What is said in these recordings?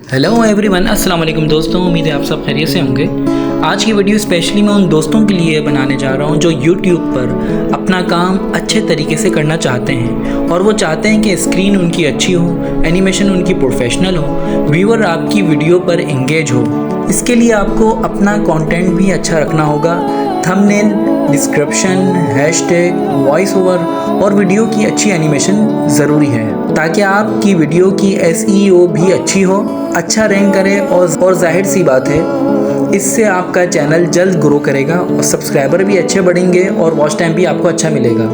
Hello everyone, अस्सलाम वालेकुम दोस्तों। उम्मीद है आप सब खैरियत से होंगे। आज की वीडियो स्पेशली मैं उन दोस्तों के लिए बनाने जा रहा हूं जो YouTube पर अपना काम अच्छे तरीके से करना चाहते हैं और वो चाहते हैं कि स्क्रीन उनकी अच्छी हो, एनिमेशन उनकी प्रोफेशनल हो, व्यूअर आपकी वीडियो पर एंगेज हो। इसके लिए आपको अपना कंटेंट भी अच्छा रखना होगा। Thumbnail, description, hashtag, voice over और वीडियो की अच्छी एनिमेशन ज़रूरी है ताकि आपकी वीडियो की SEO भी अच्छी हो, अच्छा रैंक करे और जाहिर सी बात है इससे आपका चैनल जल्द ग्रो करेगा और सब्सक्राइबर भी अच्छे बढ़ेंगे और वॉच टाइम भी आपको अच्छा मिलेगा।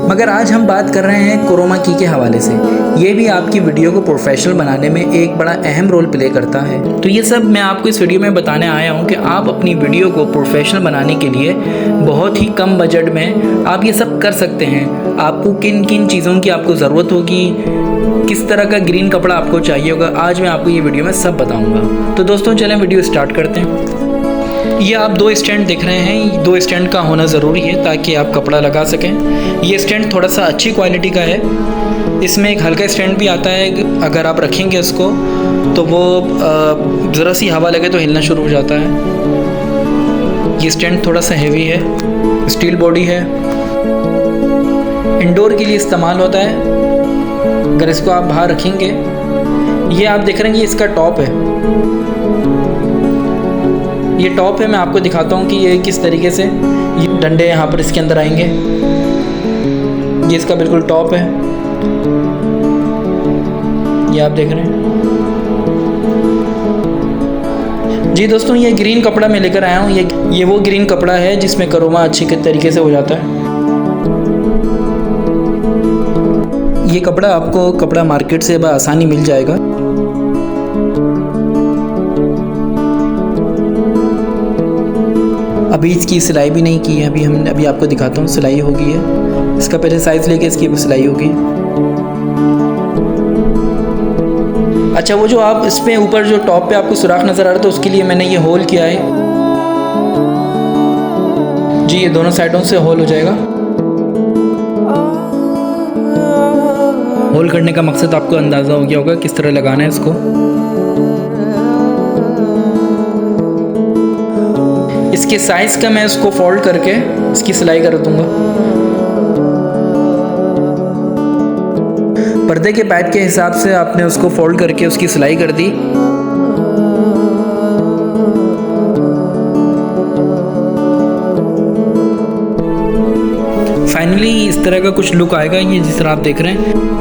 मगर आज हम बात कर रहे हैं क्रोमा की के हवाले से। ये भी आपकी वीडियो को प्रोफेशनल बनाने में एक बड़ा अहम रोल प्ले करता है। तो ये सब मैं आपको इस वीडियो में बताने आया हूँ कि आप अपनी वीडियो को प्रोफेशनल बनाने के लिए बहुत ही कम बजट में आप ये सब कर सकते हैं। आपको किन किन चीज़ों की आपको ज़रूरत होगी, किस तरह का ग्रीन कपड़ा आपको चाहिए होगा, आज मैं आपको ये वीडियो में सब बताऊंगा। तो दोस्तों चलें वीडियो स्टार्ट करते हैं। ये आप दो स्टैंड देख रहे हैं, दो स्टैंड का होना ज़रूरी है ताकि आप कपड़ा लगा सकें। ये स्टैंड थोड़ा सा अच्छी क्वालिटी का है। इसमें एक हल्का स्टैंड भी आता है, अगर आप रखेंगे उसको तो वो ज़रा सी हवा लगे तो हिलना शुरू हो जाता है। ये स्टैंड थोड़ा सा हैवी है, स्टील बॉडी है, इंडोर के लिए इस्तेमाल होता है। अगर इसको आप बाहर रखेंगे, ये आप देख रहे हैं, ये इसका टॉप है। ये टॉप है, मैं आपको दिखाता हूँ कि ये किस तरीके से ये डंडे यहाँ पर इसके अंदर आएंगे। ये इसका बिल्कुल टॉप है, ये आप देख रहे हैं। जी दोस्तों, ये ग्रीन कपड़ा मैं लेकर आया हूँ। ये वो ग्रीन कपड़ा है जिसमें क्रोमा अच्छी तरीके से हो जाता है। ये कपड़ा आपको कपड़ा मार्केट से आसानी मिल जाएगा। अभी इसकी सिलाई भी नहीं की है, अभी आपको दिखाता हूँ। सिलाई हो गई है, इसका पहले साइज़ लेके इसकी सिलाई होगी। अच्छा, वो जो आप इस पे ऊपर जो टॉप पे आपको सुराख नज़र आ रहा था, उसके लिए मैंने ये होल किया है। जी, ये दोनों साइडों से होल हो जाएगा। होल करने का मकसद आपको अंदाज़ा हो गया होगा किस तरह लगाना है इसको। इसके साइज़ का मैं इसको फोल्ड करके इसकी सिलाई कर दूंगा। पर्दे के पाइप के हिसाब से आपने उसको फोल्ड करके उसकी सिलाई कर दी। फाइनली इस तरह का कुछ लुक आएगा, ये जिस तरह आप देख रहे हैं।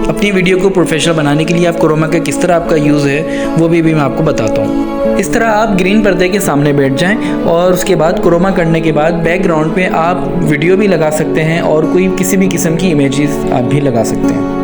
अपनी वीडियो को प्रोफेशनल बनाने के लिए आप क्रोमा का किस तरह आपका यूज़ है वो भी मैं आपको बताता हूँ। इस तरह आप ग्रीन पर्दे के सामने बैठ जाएं और उसके बाद क्रोमा करने के बाद बैकग्राउंड पे आप वीडियो भी लगा सकते हैं और कोई किसी भी किस्म की इमेजेस आप भी लगा सकते हैं।